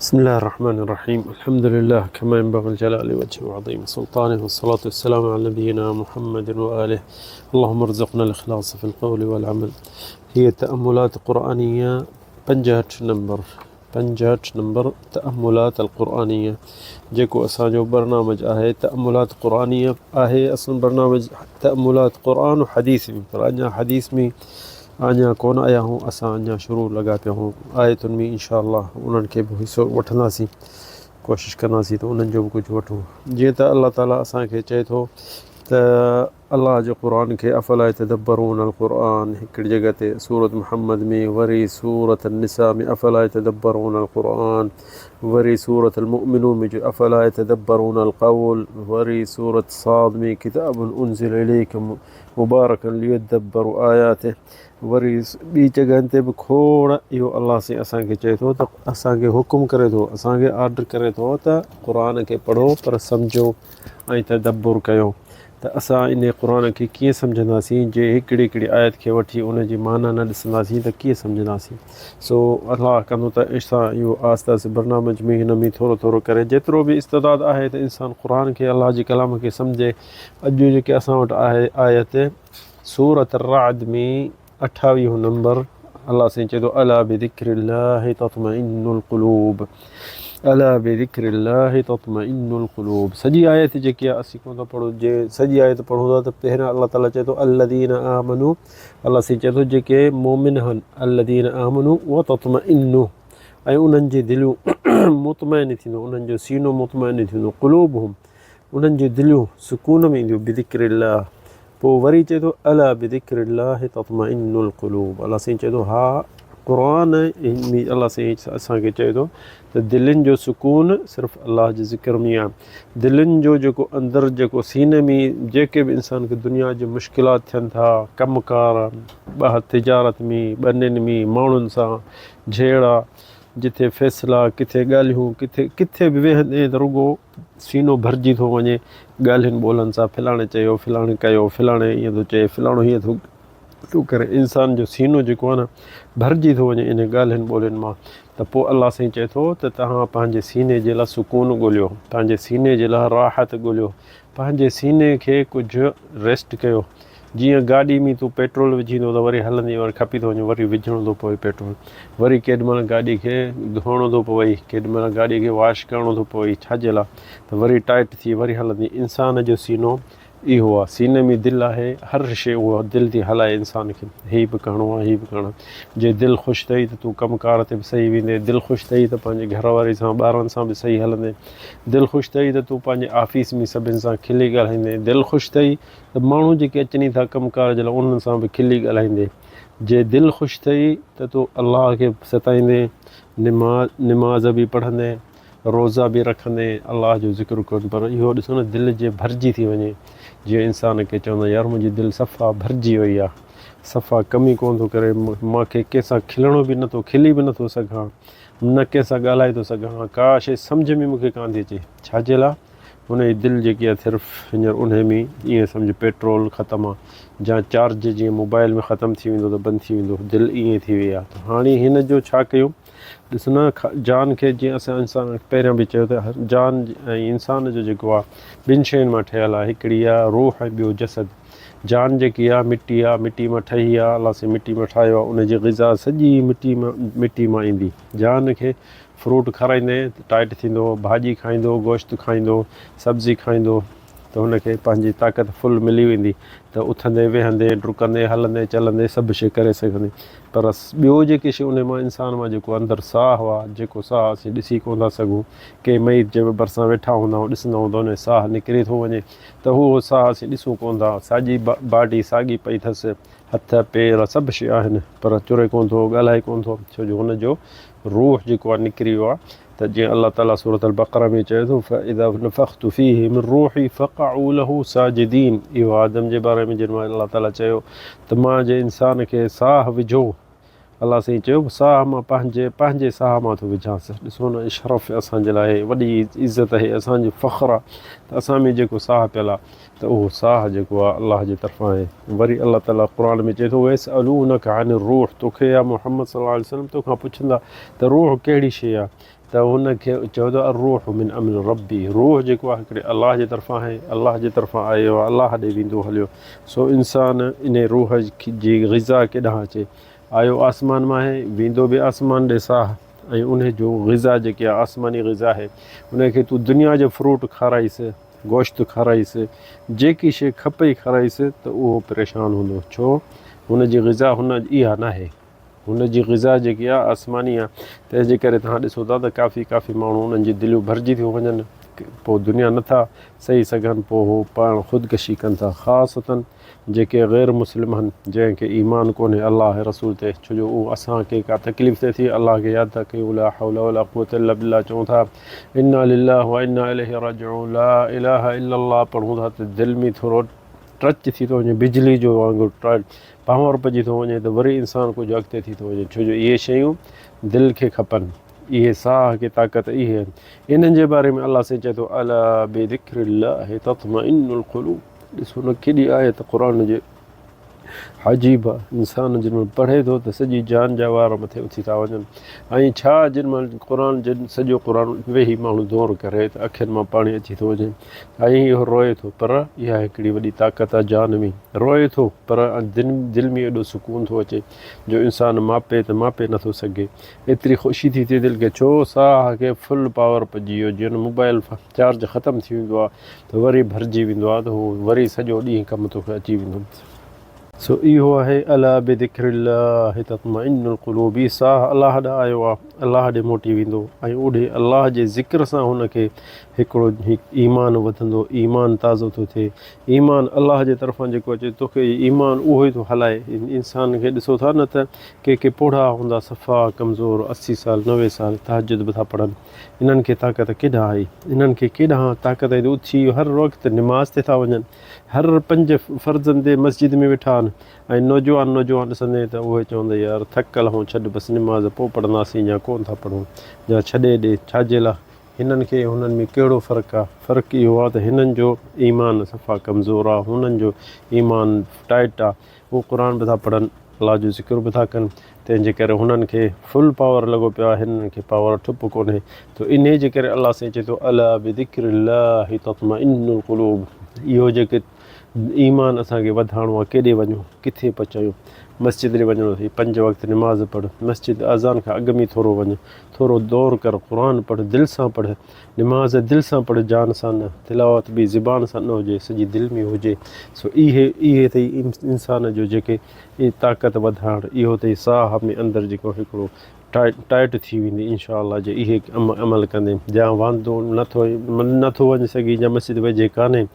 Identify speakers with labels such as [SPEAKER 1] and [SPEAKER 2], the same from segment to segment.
[SPEAKER 1] بسم الله الرحمن الرحيم. الحمد لله كما ينبغي الجلال وجهه وعظيم سلطانه، والصلاة والسلام على نبينا محمد وآله. اللهم ارزقنا الإخلاص في القول والعمل. هي تأملات قرآنية पंजहठ नंबर तअम्मुलात القرآنية जेको असांजो बरनामज आहे तअम्मुलात क़ुरानिया आहे। असां बरनामज तअम्मुलात क़ुरान और हदीस में, पर अञा हदीस में अञा कोन आया हूँ। असां अञा शुरू लॻा पिया हूँ आयतुनि में, इंशा अल्लाह उन्हनि खे बि हिसो वठंदासीं, कोशिशि कंदासीं त उन्हनि जो बि कुझु वठूं। जीअं त अल्लाह ताला असांखे चए थो त अल्लाह जो क़ुरान खे अफ़ला यतदब्बरून अल क़ुरान, हिकिड़ी जॻह ते सूरत मुहम्मद में, वरी सूरत निसा में अफ़ला यतदब्बरून अल क़ुरान, वरी सूरत अल मुमिनून में जो अफ़ला यतदब्बरून अल क़ौल, वरी सूरत साद में किताबुन उन्ज़िल इलैका मुबारकन लियदब्बरू आयातिही। वरी ॿी जॻहनि ते बि खोड़ इहो अल्लाह से असांखे चए थो त असांखे हुकुम करे थो, असांखे आर्डर करे थो त क़ुरान खे पढ़ो पर सम्झो ऐं तदब्बुर कयो। त असां इन क़ुरान खे कीअं सम्झंदासीं? जे हिकिड़ी हिकिड़ी आयत खे वठी उनजी माना न ॾिसंदासीं त कीअं सम्झंदासीं? सो अल्लाह कंदो त असां इहो आहिस्ते आहिस्ते बरनामज में हिन में थोरो थोरो करे जेतिरो बि इस्तेदाद आहे त इंसानु क़ुरान खे, अल्लाह जे कलाम खे सम्झे। अॼु जेके असां वटि आहे आयत सूरत राद में 28 नंबर, अल्लाह साईं चए थो अला बिज़िक्रिल्लाहि तत्मइन्नुल क़ुलूब, अला बिज़िक्रिल्लाहि तत्मइन्नुल क़ुलूब। सॼी आयत जेकी आहे असीं कोन था पढ़ूं, जे सॼी आयत पढ़ूं था त पहिरियां अल्लाह ताला चए थो अल्लज़ीन आमनू, अल्लाह साईं चए थो जेके मोमिन आहिनि, अल्लज़ीन आमनू व तत्मइन्नु, ऐं उन्हनि जी दिलियूं मुतमइन थींदो, उन्हनि जो सीनो मुतमइन थींदो, क़ुलूबहुम उन्हनि जी दिलियूं सुकून में ईंदियूं बिज़िक्रिल्लाह। पोइ वरी चए थो अला बिज़िक्रिल्लाहि तत्मइन्नुल क़ुलूब। अल्लाह साईं चए थो हा क़ुरान में अल्लाह साईं असांखे चए थो त दिलनि जो सुकून सिर्फ़ु अल्लाह जे ज़िक्र में आहे। दिलनि जो जेको अंदरि जेको सीने में जेके बि इंसान खे दुनिया जी मुश्किलात थियनि था, कमकार ॿाहिरि तिजारत में, ॿनियुनि में, माण्हुनि सां झेड़ा, जिथे फ़ैसिला, किथे ॻाल्हियूं, किथे बि वेहंदे त रुॻो सीनो भरिजी थो वञे ॻाल्हियुनि ॿोलनि सां। फिलाणे चयो, फिलाणे कयो, फिलाणे ईअं थो चए, फिलाणो हीअं थो करे। इंसान जो सीनो जेको आहे न भरिजी थो वञे इन ॻाल्हियुनि ॿोलियुनि मां। त पोइ अल्लाह साईं चए थो त तव्हां पंहिंजे सीने जे लाइ सुकून ॻोल्हियो, पंहिंजे सीने जे लाइ राहत ॻोल्हियो, पंहिंजे सीने खे कुझु रेस्ट कयो। जीअं गाॾी में तूं पेट्रोल विझींदो त वरी हलंदी, वरी खपी थो वञे, वरी विझणो थो पवे पेट्रोल, वरी केॾीमहिल गाॾी खे धोइणो थो पवे, केॾीमहिल गाॾी खे वॉश करिणो थो पवे, छाजे लाइ? त वरी टाइट थी वरी हलंदी। इंसान जो सीनो इहो आहे, सीने में दिलि आहे, हर शइ उहा दिलि थी हलाए इंसान खे, हीअ बि करिणो आहे, हीअ बि करिणो आहे। जे दिलि ख़ुशि अथई त तूं कमकार ते बि सही वेंदे, दिलि ख़ुशि अथई त पंहिंजे घरवारी सां, ॿारनि सां बि सही हलंदे, दिलि ख़ुशि अथई त तूं पंहिंजे ऑफिस में सभिनि सां खिली ॻाल्हाईंदे, दिलि ख़ुशि अथई त माण्हू जेके अचनि था कमकार जे लाइ उन्हनि सां बि खिली ॻाल्हाईंदे। जे दिलि ख़ुशि अथई त तूं अल्लाह खे सताईंदे, निमाज़ बि पढ़ंदे, रोज़ा बि रखंदे, अल्लाह जो ज़िक्र कोन। पर इहो ॾिसो न दिलि जे भरिजी थी वञे, जीअं इंसान खे चवंदा यार मुंहिंजी दिलि सफ़ा भरिजी वई आहे, सफ़ा कमी कोन थो करे, मूंखे कंहिंसां खिलणो बि नथो, खिली बि नथो सघां, न कंहिंसां ॻाल्हाए थो सघां, का शइ सम्झ में मूंखे कान थी अचे। छाजे लाइ? उनजी दिलि जेकी आहे सिर्फ़ु हींअर उन में ईअं सम्झ पेट्रोल ख़तमु आहे, या चार्ज जीअं मोबाइल में ख़तमु थी वेंदो त बंदि थी वेंदो, दिलि ईअं थी वई आहे। त हाणे हिन जो छा कयूं? ॾिस न, जान खे जीअं असां इंसान पहिरियां बि चयो त जान ऐं इंसान जो जेको आहे ॿिनि शयुनि मां ठहियलु आहे, हिकिड़ी आहे रूह ऐं ॿियो जसद। जान जेकी आहे मिटी आहे, मिटी मां ठही आहे, अल्लाह से मिटी मां ठाहियो आहे, उनजी ग़िज़ा सॼी मिटी मां ईंदी। जान खे फ्रूट खाराईंदे त टाइट थींदो, भाॼी खाईंदो, गोश्त खाईंदो, सब्ज़ी खाईंदो त हुनखे पंहिंजी ताक़त फुल मिली वेंदी, त उथंदे वेहंदे, डुकंदे, हलंदे चलंदे सभु शइ करे सघंदे। पर ॿियो जेके शइ उन मां इंसान मां जेको अंदरि साहु आहे, जेको साहु असीं ॾिसी कोन था सघूं, के मईत जे भरिसां वेठा हूंदा आहियूं, ॾिसंदा आहियूं त हुन साहु निकिरी थो वञे, त उहो साहु असीं ॾिसूं कोन था। साॼी बॉडी साॻी पई अथसि, हथ पेर सभु शइ आहिनि, पर चुरे कोन थो, ॻाल्हाए कोन थो, छो जो हुनजो रूह जेको आहे निकिरी वियो आहे। त जीअं अल्लाह ताला सूरत अल बक़रा में चए थो फ़इज़ा नफ़ख़्तु फ़ीहि मिन रूही फ़क़अू लहू साजिदीन। इहो आदम जे बारे में जॾहिं अल्लाह ताला चयो त मां जे इंसान खे साहु विझो, अल्लाह साईं चयो साहु मां पंहिंजे साहु मां थो विझांसि। ॾिसो न इशरफ़ असांजे लाइ वॾी इज़त आहे, असांजी फ़ख़्रु आहे त असां में जेको साहु पियल आहे त उहो साहु जेको आहे अल्लाह जे तरफ़ां आहे। वरी अल्लाह ताला क़ुर में चए थो वयसअलूनक अनिर रूह, तोखे या मुहम्मद सल्लल्लाहु अलैहि वसल्लम तोखां पुछंदा त रूह कहिड़ी शइ आहे? त त हुनखे चयो त रूह मिन अम्र रब्बी, रूह जेको आहे हिकिड़े अलाह जे तरफ़ां आहे, अलाह जे तरफ़ां आयो आहे, अलाह ॾे वेंदो हलियो। सो इंसानु इन रूह जी ग़िज़ा केॾांहुं अचे, आयो आसमान मां आहे, वेंदो बि आसमान ॾे साह, ऐं उन जो ग़िज़ा जेकी आहे आसमानी ग़िज़ा आहे, उनखे तूं दुनिया जो फ्रूट खाराईसि, गोश्त खाराईसि, जेकी शइ खपे ई खाराईसि त उहो परेशान हूंदो। छो? हुनजी ग़िज़ा हुन इहा न आहे, हुनजी ग़िज़ा जेकी आहे आसमानी आहे। तंहिंजे करे तव्हां ॾिसो था त काफ़ी माण्हू उन्हनि जी दिलियूं भरिजी थियूं वञनि, पोइ दुनिया नथा सही सघनि, पोइ हू पाण ख़ुदकशी कनि था, ख़ासतन जेके ग़ैर मुस्लिम आहिनि, जंहिंखे ईमान कोन्हे अलाह रसूल ते। छो जो उहो असांखे का तकलीफ़ थिए थी, अलाह खे यादि था कयूं, ला हौला वला कुव्वता इल्ला बिल्लाह चऊं था, इन्ना लिल्लाहि व इन्ना इलैहि राजिऊन, ला इलाहा इल्लल्लाह पढ़ूं था, त दिलि में थोरो टच थी थो वञे, बिजली जो वांगुरु पावर पइजी थो वञे, त वरी इंसानु कुझु अॻिते थी थो वञे। छो जो इहे शयूं दिलि खे खपनि, इहे साह खे ताक़त इहे आहिनि। इन्हनि जे बारे में अलाह साईं चए थो, अला बिज़िक्रिल्लाहि तत्मइन्नुल क़ुलूब। ॾिसो न केॾी आयत क़ुरान जे अजीब आहे, इंसानु जिन महिल पढ़े थो त सॼी जान जा वार मथे उथी था वञनि। ऐं छा जिन महिल क़ुरान सॼो क़ुरान वेही माण्हू दौर करे त अखियुनि मां पाणी अची थो वञे, ऐं इहो रोए थो, पर इहा हिकिड़ी वॾी ताक़त आहे जान में, रोए थो पर दिलि में एॾो सुकून थो अचे जो इंसानु मापे त मापे नथो सघे। एतिरी ख़ुशी थी थिए दिलि खे, छो साह खे फुल पावर पइजी वियो। जीअं मोबाइल चार्ज ख़तमु थी वेंदो आहे त वरी भरिजी वेंदो आहे, त उहो वरी सॼो ॾींहुं कमु तोखे अची वेंदो। सो इहो आहे अला बिज़िक्रिल्लाहि तत्मइन्नुल क़ुलूब। साह अलाह ॾांहुं आयो आहे, अलाह ॾे मोटी वेंदो, ऐं ओॾे अलाह जे ज़िक्र सां हुनखे हिकिड़ो ईमान वधंदो, ईमान ताज़ो थो थिए। ईमान अलाह जे तरफ़ां जेको अचे तोखे ईमान उहो ई थो हलाए। इंसान खे ॾिसो था न त के पोढ़ा हूंदा, सफ़ा कमज़ोर, 80 साल 90 साल, तहज्जुद बि था पढ़नि, इन्हनि खे ताक़त केॾांहुं आई, इन्हनि खे केॾांहुं ताक़त आई, उथी हर वक़्तु निमाज़ ते था वञनि, हर 5 फ़र्ज़नि ते मस्जिद में वेठा आहिनि। ऐं नौजवान ॾिसंदे त उहे चवंदे यार थकल हूं, छॾु बसि निमाज़ पोइ पढ़ंदासीं, या कोन था पढ़ूं, या छॾे ॾे, छाजे लाइ? हिननि खे हुननि में कहिड़ो फ़र्क़ु आहे? फ़र्क़ु इहो आहे त हिननि जो ईमान सफ़ा कमज़ोर आहे, हुननि जो ईमान टाइट आहे, उहो क़ुर बि था पढ़नि, अलाह जो ज़िक्र बि था कनि, तंहिंजे करे हुननि खे फुल पावर लॻो पियो आहे, हिननि खे पावर ठुप कोन्हे। त इन जे करे अलाह साईं चए थो, अला बिज़िक्रिल्लाहि तत्मइन्नुल क़ुलूब। इहो जेके ईमान असांखे वधाइणो आहे, केॾे वञूं, किथे पहुचायूं? मस्जिद ॾे वञिणो अथई, 5 वक़्त निमाज़ पढ़, मस्जिद अज़ान खां अॻु में थोरो वञु, थोरो दौर कर, क़ुर पढ़, दिलि सां पढ़, निमाज़ दिलि सां पढ़, जान सां न, तिलावत बि ज़ुबान सां न हुजे, सॼी दिलि में हुजे। सो इहे अथई इंसान जो जेके ताक़त वधाइण, इहो अथई साह में अंदरि जेको हिकिड़ो टाइट थी वेंदी इंशा अल्लाह। जे इहे अमल कंदे या वांदो नथो वञी सघे, या मस्जिद वेझे कान्हे,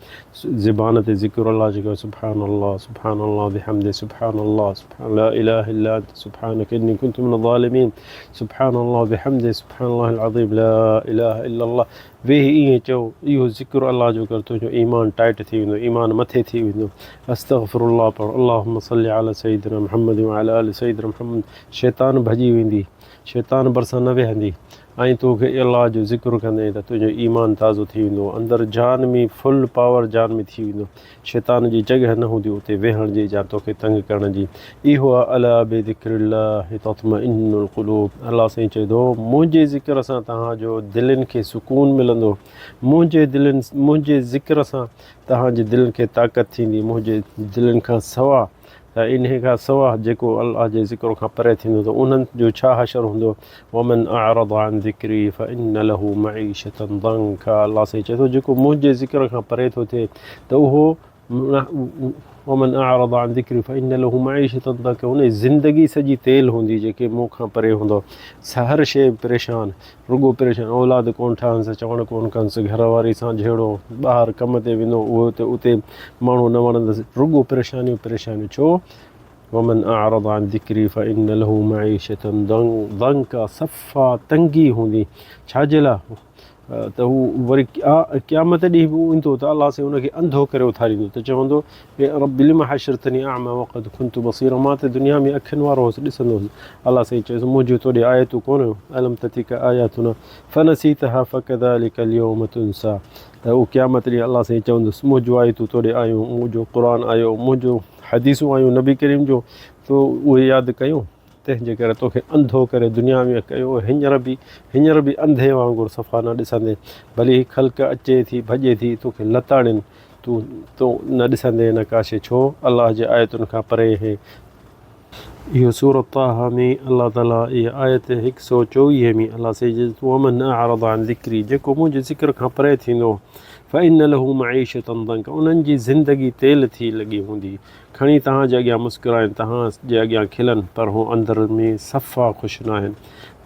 [SPEAKER 1] ज़ुबान ते ज़िक्र अलाह जेको सुभान अल्लाह बिहम्दि, सुभान अल्लाह ला इलाहा इल्ला अंत सुभानक इन्नी कुन्तु मिनज़ ज़ालिमीन, सुभान अल्लाह बिहम्दि, सुभान अल्लाहिल अज़ीम, ला इलाहा इल्लल्लाह। वेही ईअं चओ, इहो ज़िक्र अलाह जो कर, तुंहिंजो ईमान टाइट थी वेंदो, ईमान मथे थी वेंदो। अस्तग़फिरुल्लाह पढ़, अल्लाहुम्मा सल्लि अला सय्यिदिना मुहम्मद व अला आलि सय्यिदिना मुहम्मद। शैतान भॼी वेंदी, शैतान भरिसां न वेहंदी, ऐं तोखे अलाह जो ज़िक्र कंदे त तुंहिंजो ईमान ताज़ो थी वेंदो, अंदरि जान में फुल पावर जान में थी वेंदो। शैतान जी जॻह न हूंदी उते वेहण जी या तोखे तंग करण जी। इहो आहे अला बिज़िक्रिल्लाहि तत्मइन्नुल क़ुलूब। अलाह साईं चए थो, मुंहिंजे ज़िक्र सां तव्हांजो दिलनि खे सुकून मिलंदो, मुंहिंजे ज़िक्र सां तव्हांजी दिलि खे ताक़त थींदी, मुंहिंजे दिलनि खां सवा त इन खां सवा जेको अलाह जे ज़िक्र खां परे थींदो त उन्हनि जो छा हशर हूंदो। वमन अअरद अन ज़िक्री फ़इन्न लहू मईशतन ज़ंका। अलाह साईं चए थो, जेको मुंहिंजे ज़िक्र खां परे थो थिए त उहो वमन अअरद अन ज़िक्री फ़इन्न लहू मईशतन ज़ंका, उन जी ज़िंदगी सॼी तेल हूंदी। जेके मूं खां परे हूंदो, हर शइ परेशान, रुॻो परेशान, औलाद कोन ठहंसि, चवणु कोन कंसि, घरवारी सां झेड़ो, ॿाहिरि कम ते वेंदो उहो त उते माण्हू न वणंदसि, रुॻो परेशानियूं। छो? वमन अअरद अन ज़िक्री फ़इन्न लहू मईशतन ज़ंका, सफ़ा तंगी हूंदी। छाजे लाइ? त हू वरी क़यामत ॾींहुं बि ईंदो त अलाह साईं हुनखे अंधो करे उथारींदो, त चवंदो रब्बि लिम हशरतनी अअमा वक़द कुन्तु बसीरा, मां त दुनिया में अखियुनि वारो हुउसि, ॾिसंदो हुउसि। अलाह साईं चएसि, मुंहिंजो तोॾे आयतूं कोन हुयो, अलम ततिका आयातुना फ़नसीतहा फ़कज़ालिकल यौम तुंसा। त उहो क़यामत ॾींहुं अलाह साईं चवंदुसि, मुंहिंजो आयतूं तोॾे आयूं, मुंहिंजो क़ुर आयो, मुंहिंजो हदीसूं आयूं नबी करीम जो, तो उहे यादि कयूं। त तंहिंजे करे तोखे अंधो करे दुनिया में कयो। हींअर बि अंधे वांगुरु सफ़ा न ॾिसंदे, भली ही ख़ल्क़ अचे थी भॼे थी तोखे लताड़िन, तूं न ॾिसंदे नकाशे, छो अलाह जे आयतुनि खां परे हे। इहो सूरत ताहा में अलाह ताला इहा आयत 124 में अलाह से वमन अअरद अन ज़िक्री, जेको मुंहिंजे ज़िक्र खां परे थींदो, फ़इन्न लहू मईशतन दंक, उन्हनि जी ज़िंदगी तेल थी लॻी हूंदी। खणी तव्हांजे अॻियां मुस्कुराइनि, तव्हांजे अॻियां खिलनि, पर हू अंदरि में सफ़ा ख़ुशि न आहिनि।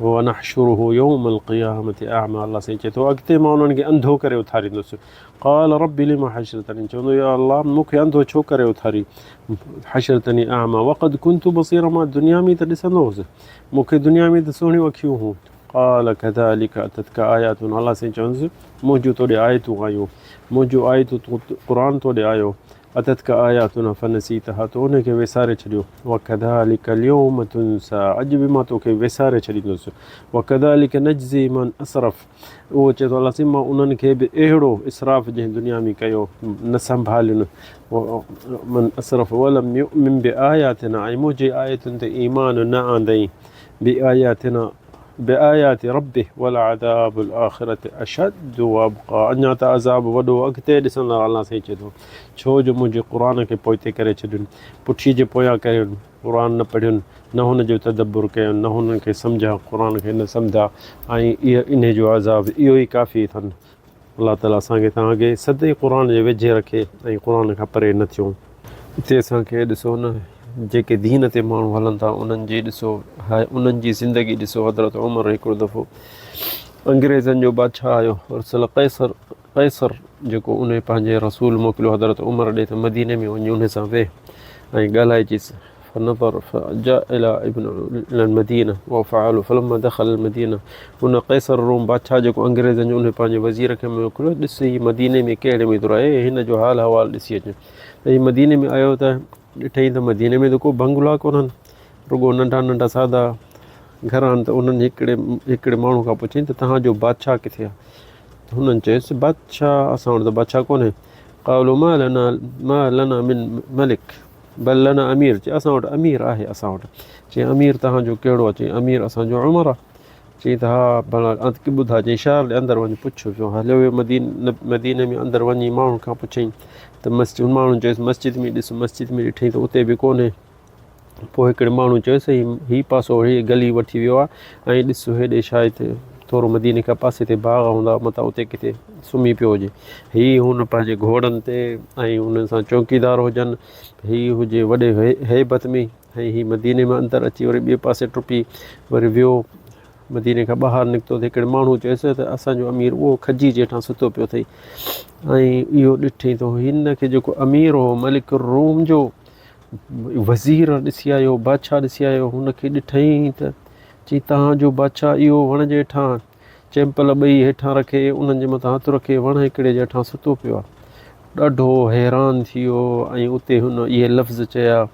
[SPEAKER 1] वनहशुरुहु यौमल क़ियामति अअमा, अलाह साईं चए थो अॻिते मां उन्हनि खे अंधो करे उथारींदुसि। क़ाल रब्बि लिमा हशरतनी, चवंदो या अलाह मूंखे अंधो छो करे उथारी, हशरतनी अअमा वक़द कुंतु बसीरा, मां दुनिया में त ॾिसंदो हुउसि, मूंखे दुनिया में त सुहिणियूं अखियूं हुयूं। क़ाल कज़ालिक अततका आयातुना, अलाह साईं चवंदुसि मुंहिंजूं तोॾे आयतूं आयूं, मुंहिंजूं आयतूं क़ुर तोॾे आयो, अततका आयातुना फनसीतहा, तो उनखे विसारे छॾियो। वकज़ालिक अल्यौम तुंसा, अॼु बि मां तोखे विसारे छॾींदुसि। वकज़ालिक नजज़ी मन असरफ, उहो चए थो अलाह साईं मां उन्हनि खे बि अहिड़ो इसराफ़ जंहिं दुनिया में कयो, न संभालियुनि, मन असरफ वलम युमिन बिआयातिना, ऐं मुंहिंजे आयतुनि ते ईमान न आंदई, बिआयातिना बिआयाति रब्बिह वलअज़ाबुल आख़िरति अशद्दु वअबक़ा, अञा त अज़ाब वॾो अॻिते ॾिसंदा। अलाह साईं चए थो छो जो मुंहिंजे क़ुर खे पोइते करे छॾियुनि, पुठीअ जे पोयां कयुनि, क़ुर न पढ़ियुनि, न हुन जो तदब्बुर कयुनि, न हुननि खे सम्झा, क़ुर खे न सम्झा, ऐं इन जो अज़ाब इहो ई काफ़ी अथनि। अलाह ताला असांखे तव्हांखे सदे क़ुर जे वेझे रखे ऐं क़ुर खां परे न थियूं। हिते असांखे ॾिसो न, जेके दीन ते माण्हू हलनि था उन्हनि जी ॾिसो उन्हनि जी ज़िंदगी ॾिसो। हज़रत उमर हिकिड़ो दफ़ो अंग्रेज़नि जो बादशाह आयो, उर्सुल कैसर जेको उन पंहिंजे रसूल मोकिलियो हज़रत उमर ॾे त मदीने में वञी उन सां वेह ऐं ॻाल्हाइजिसि। फनज़र फजाअ इला इब्न मदीना वफ़अल फलम्मा दख़ल मदीना, उन कैसर रोम बादशाह जेको अंग्रेज़नि जो उन पंहिंजे वज़ीर खे मोकिलियो, ॾिस ही मदीने में कहिड़े में थो रहे, हिन जो हाल अहिवाल ॾिसी अचु। त हीउ मदीने में आयो त ॾिठई त मदीने में त को बंगला कोन्हनि, रुॻो नंढा नंढा सादा घर आहिनि। त उन्हनि हिकिड़े माण्हू खां पुछियईं त तव्हांजो बादशाह किथे आहे? त हुननि चयुसि बादशाह असां वटि त बादशाह कोन्हे। क़ालू मा लना मिन मलिक बल लना अमीर, चई असां वटि अमीर आहे असां वटि। चई अमीर तव्हांजो कहिड़ो आहे? चई अमीर असांजो उमर आहे। चई त हा भला ॿुधा, चई शहर ॾे अंदरि वञी पुछ पियो। हलियो वियो मदीने में अंदरि वञी माण्हुनि खां पुछईं त मस्जिद, माण्हुनि चयुसि मस्जिद में ॾिस, मस्जिद में ॾिठईं त उते बि कोन्हे। पोइ हिकिड़े माण्हू चयुसि हीअ पासो हीअ गली वठी वियो आहे ऐं ॾिस हेॾे छा हिते थोरो मदीने खां पासे ते बाग़ हूंदा, मथां उते किथे सुम्ही पियो हुजे। हीअ हुन पंहिंजे घोड़नि ते ऐं हुन सां चौकीदार हुजनि, हीअ हुजे वॾे हैबत में, ऐं हीअ मदीने में अंदरि अची वरी ॿिए पासे टुपी वरी वियो, मदीने खां ॿाहिरि निकितो त हिकिड़े माण्हू चयुसि त असांजो अमीर उहो खजी जे हेठां सुतो पियो अथई। ऐं इहो ॾिठईं त हिन खे जेको अमीर हो मलिक रोम जो वज़ीर ॾिसी आयो, बादशाह ॾिसी आयो, हुनखे ॾिठईं त चई तव्हांजो बादशाह इहो वण जे हेठां चैंपल ॿई हेठां रखे, उन्हनि जे मथां हथु रखे वण हिकिड़े जे हेठां सुतो पियो आहे। ॾाढो हैरान थी वियो ऐं उते हुन इहे लफ़्ज़ चया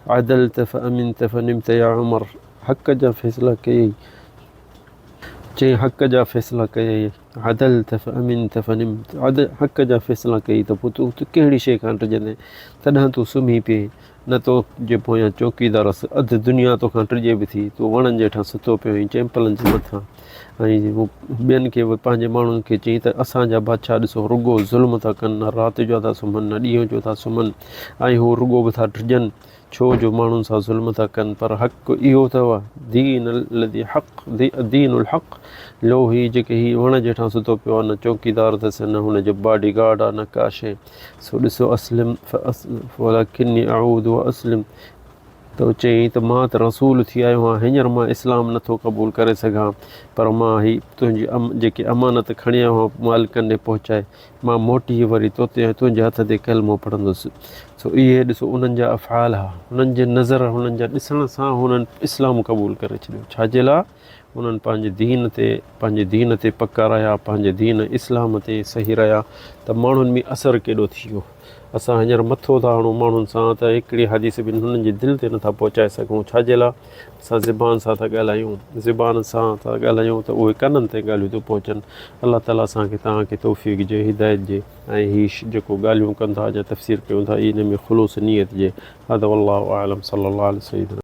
[SPEAKER 1] अदल तफ़ अमिन तफ़ निमत या उमर, हक़ जा फ़ैसिला कयई, चई हक़ जा फ़ैसिला कयई, अदल तफ़ अमिन तफ़ निमत, हक़ जा फ़ैसिला कई त पोइ तूं कहिड़ी शइ खां टिजंदे, तॾहिं तूं सुम्ही पई, न तो जे पोयां चौकीदार अधु दुनिया तोखां टिजे बि थी, तूं वणनि जे हेठां सुतो पियो आहीं चैंपलनि जे मथां। ऐं ॿियनि खे पंहिंजे माण्हुनि खे चई त असांजा बादशाह ॾिसो रुॻो ज़ुल्म था कनि, न राति जो था सुम्हनि न ॾींहं जो था सुम्हनि, ऐं हू रुॻो बि था टिजनि छो जो माण्हुनि सां ज़ुल्म था कनि। पर हक़ इहो अथव दीन लदी हक़ दीन उल हक़, लो ही जेके हीअ वण जे हेठां सुतो पियो आहे, न चौकीदार अथसि न हुनजो बॉडी गार्ड आहे न का शइ। सो ॾिसो असलिम वलकिनी अऊदु असलिम, त चयईं त मां त रसूल थी आयो आहियां, हींअर मां इस्लाम नथो क़बूल करे सघां, पर मां ही तुंहिंजी जेके अमानत खणी आयो आहियां मालिकनि ॾे पहुचाए, मां मोटी वरी तोते तुंहिंजे हथ ते कलमो पढ़ंदुसि। सो इहे ॾिसो उन्हनि जा अफ़आल हुआ, हुननि जे नज़र हुननि जा ॾिसण सां हुननि इस्लाम क़बूल करे छॾियो। छाजे लाइ? उन्हनि पंहिंजे दीन ते पका रहिया, पंहिंजे दीन इस्लाम ते सही रहिया, त माण्हुनि में असरु केॾो थी वियो। असां हींअर मथो था हणूं माण्हुनि सां त हिकिड़ी हदीस बि हुननि जे दिलि ते नथा पहुचाए सघूं। छाजे लाइ? असां ज़बान सां था ॻाल्हायूं, ज़बान सां था ॻाल्हायूं त उहे कननि ते ॻाल्हियूं थियूं पहुचनि। अलाह ताला असांखे तव्हांखे तौफ़ीक़ ॾिए, हिदायत ॾिए, ऐं हीअ जेको ॻाल्हियूं कनि था या तफ़सीर कयूं था इन में ख़ुलूस नियत ॾिए। हज़ा वल्लाहु अअलम सल्लल्लाहु अलैहि वसल्लम।